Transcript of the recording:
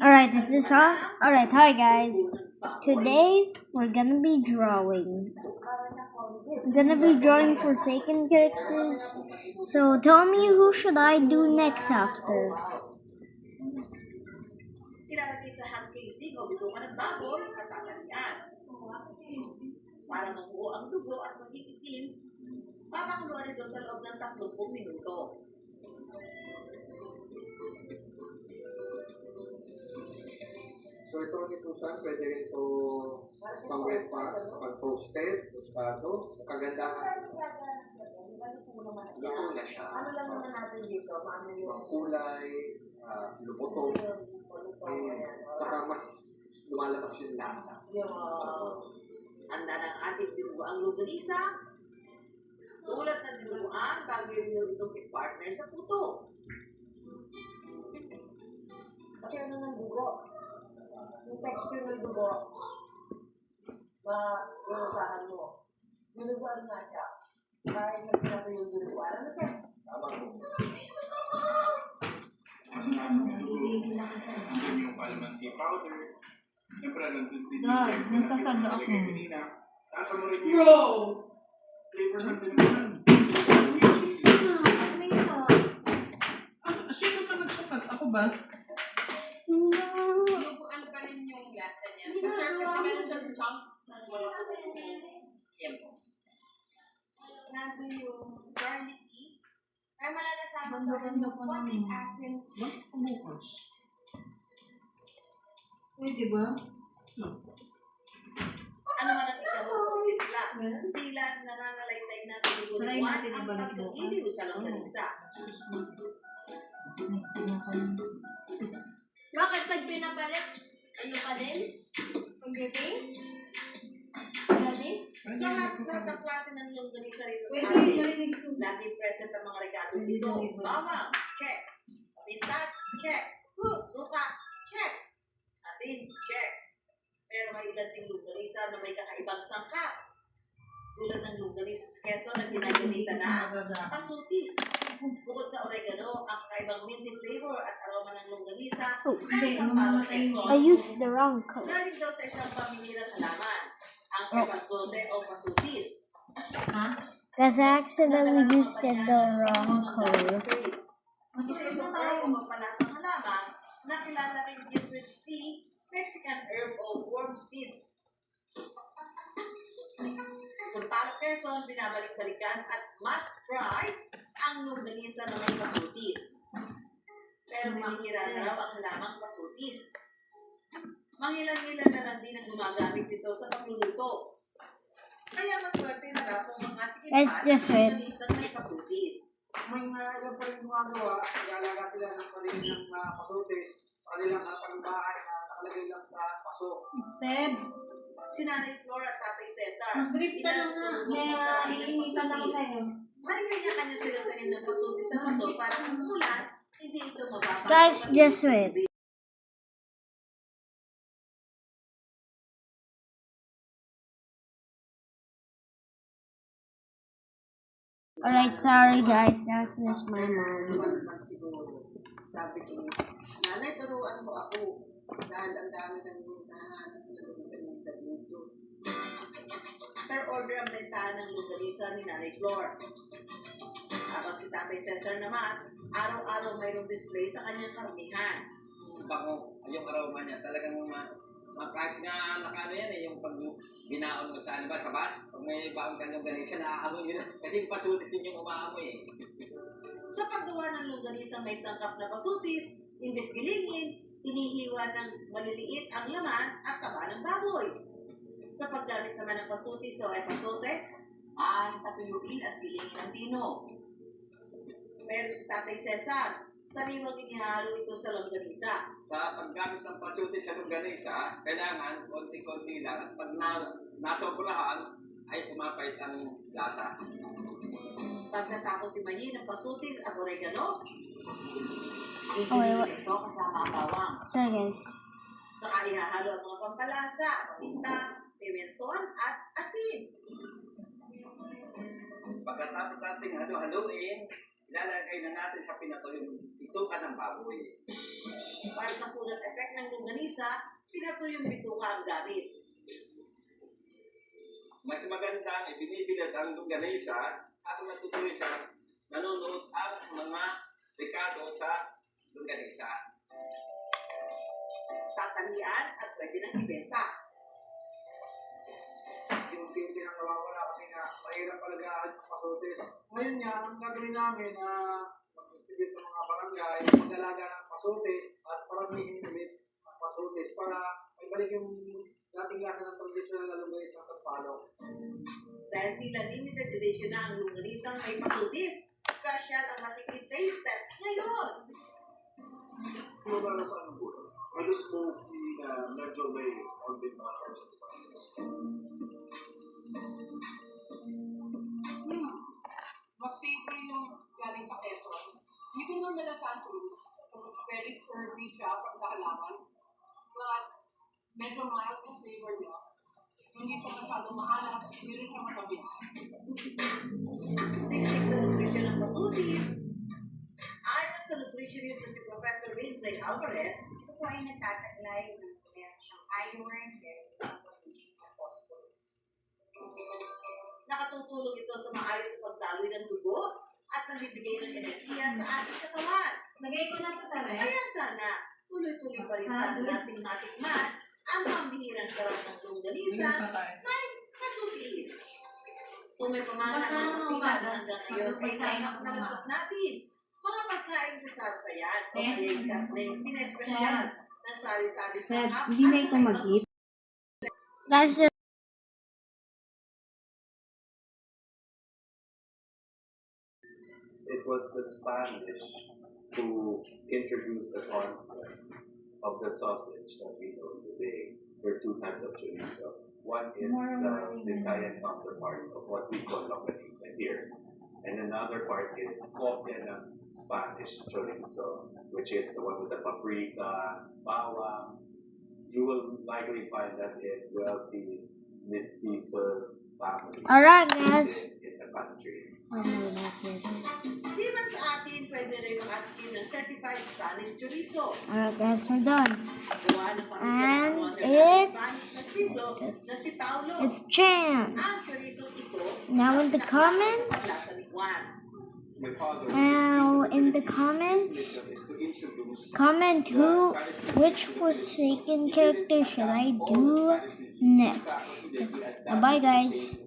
Alright, is this on? Alright, hi guys. Today we're gonna be drawing. We're gonna be drawing Forsaken characters. So tell me, who should I do next after? Ilalagay sa hand casing o bitukan ng baboy at tatalian. Para mabuo ang dugo at maging itim, papakuluan ito sa loob ng 30 minuto. So ito ni Susan, pwede rin ito pang breakfast, pang toasted, tostado, kagandahan. Luto na siya. Ano lang naman natin dito? Paano yung Ang kulay, lumuto, saka mas lumalabas yung lasa. yung handa ng ating dinuguang longganisa. Tulad ng dinuguan, bago rin itong partner sa puto. Kasi ano ng dugo? Yung texture ng dugo, inusahan mo. Dinuguan nga siya. Kahit na natin yung dinuguan. Ano siya? Tama mo. Nandun yung calamansi powder. Siyempre, nandun din yung nasasado ako. kanina. Nasa mo rin yung flavors ng tinuguan. Sino ba nagsukat? Ako ba? Tinuguan pa rin yung lasa niya. Kasi meron siyang chunks na yan po. Nandun yung garlic tea. Ay malalasahan pa rin yung konting asin. Bakit kumukas? Pwede ba? Ano man ang isa mo kung titla? Tila nananalaytay na sa dinuguan ang pagkagiliw sa longganisa. Bakit pag pinapalit, ano pa din? Pag-giving? Wala din? Sa lahat ng klase ng longganisa rito sa atin, lagi present ang mga regalo dito. Bawang, check. Paminta, check. Suka, check. Asin, check. Pero may ilan ting longganisa na may kakaibang sangkap. Tulad ng longganisa sa Quezon na ginagamitan na pasutis. Bukod sa oregano, ang kakaibang minty flavor at aroma ng longganisa ay sa Palo Quezon. I used the wrong color. Galing daw sa isang pamilihan halaman, ang epazote o pasutis. Because I accidentally used the wrong color. Isa itong herb o mampalasang halaman na kilala rin Swiss tea, Mexican herb o worm seed. Sa Palo Quezon, binabalik-balikan at must try ang longganisa na may pasutis. Pero bibihira na raw ang halamang pasutis. Mangilan-ngilan na lang din ang gumagamit dito sa pagluluto. Kaya maswerte na raw kung makatikin Let's pa just ang wait. longganisa na may pasutis. May ilan pa rin gumagawa, ialaga sila ng panirin ng pasutis, kanilang pangbahay na nakalagay lang sa paso. Seb, Si Nanay Flor at Tatay Cesar, mag-grip ka na nga. susunod Kaya magtarahin ng hinihingi ka lang pasutis. sa'yo. May kanya-kanya silang tanim ng pasutis sa paso para kung umulan, hindi ito mababa. Guys, just wait. Alright, sorry guys, that's just my mom. Sabi ko, Nanay, turuan mo ako. Dahil ang dami ng nahanap na longganisa dito. Per order ang bentahan ng longganisa ni Nanay Flor. Habang si Tatay Cesar naman, araw-araw mayroong display sa kanyang karamihan. Bango, yung aroma niya, talagang kahit nga nakano yan yung pag binaon mo sa ano ba, sabat, pag may baon ka yung ganit siya, naaamoy nyo na. Kasi yung pasutit yun yung umaamoy eh. Sa paggawa ng longganisa may sangkap na pasutis, imbes gilingin, inihiwa ng maliliit ang laman at taba ng baboy. Sa paggamit naman ng pasutis o epazote, ay patuyuin at gilingin ng pino. Pero si Tatay Cesar, sariwang inihalo ito sa longganisa. Sa paggamit ng pasutit sa longganisa, kailangan konti-konti lang at pag nasobrahan, ay pumapait ang lasa. Pagkatapos imayin ng pasutis at oregano, Okay, igilingin ito kasama ang bawang. Sorry guys. Saka ihahalo ang mga pampalasa, paminta, pimenton at asin. Pagkatapos natin halo-haloin, ilalagay na natin sa pinatuyong bituka ng baboy. Para sa punat effect ng longganisa, pinatuyong bituka ang gamit. Mas magandang ibinibilad ang longganisa at natutuloy sa nanonood ang mga dekado sa longganisa. Tatalian at pwede nang ibenta. Yung hindi na nawawala kasi nga mahirap alagaan ng pasotes. Ngayon nga, ang gagawin namin na mag-exhibit sa mga barangay, mag-alaga ng pasotes at paramihin ulit ang pasotes para may balik yung dating lasa ng traditional na longganisa sa Sampaloc. Dahil tila limited edition na ang longganisang may pasutis, special ang matipid taste test ngayon. Yung para sa ano po, medyo smoky na medyo may konting mga herbs and spices. Mas savory yung galing sa Quezon. Hindi ko naman malasahan ko. Very herby siya from the halaman. But medyo mild yung flavor niya. Hindi siya masyadong mahalap. Hindi rin siya matamis. Siksik sa nutrisyon ng pasutis. Ayon sa nutritionist na si Professor Lindsay Alvarez, Ito po ay nagtataglay ng meron siyang iron, meron siyang potassium at phosphorus. nakatutulong ito sa maayos na pagdaloy ng dugo at nagbibigay ng enerhiya sa ating katawan. Lagay ko na ito sa ref. Kaya sana, tuloy-tuloy pa rin sana nating matikman ang pambihirang sarap ng longganisa may pasutis. Kung may pamana ng Kastila na hanggang ngayon ay nalasap natin, mga pagkain na sarsayan o kaya yung karneng pinespesyal ng sari-sari sa kap Hindi na ito mag-eat. Guys, it was the Spanish who introduced the concept of the sausage that we know today. There are two types of chorizo. One is the Visayan counterpart of what we call longaniza here. And another part is copia ng Spanish chorizo, which is the one with the paprika, bawang. You will likely find that in wealthy mestizo families alright guys. in the country. Oh, no, not yet. Di ba sa atin pwede rin makatikim ng certified Spanish chorizo? Alright guys, we're done. Gawa ng pamilya And ng wonderland it's- Spanish mestizo na si Paulo. It's Chance. Ang chorizo ito Now in the ang comments, paglalasa ni Juan. My father now in the comments, is to introduce comment which Forsaken character should I do next. Bye guys.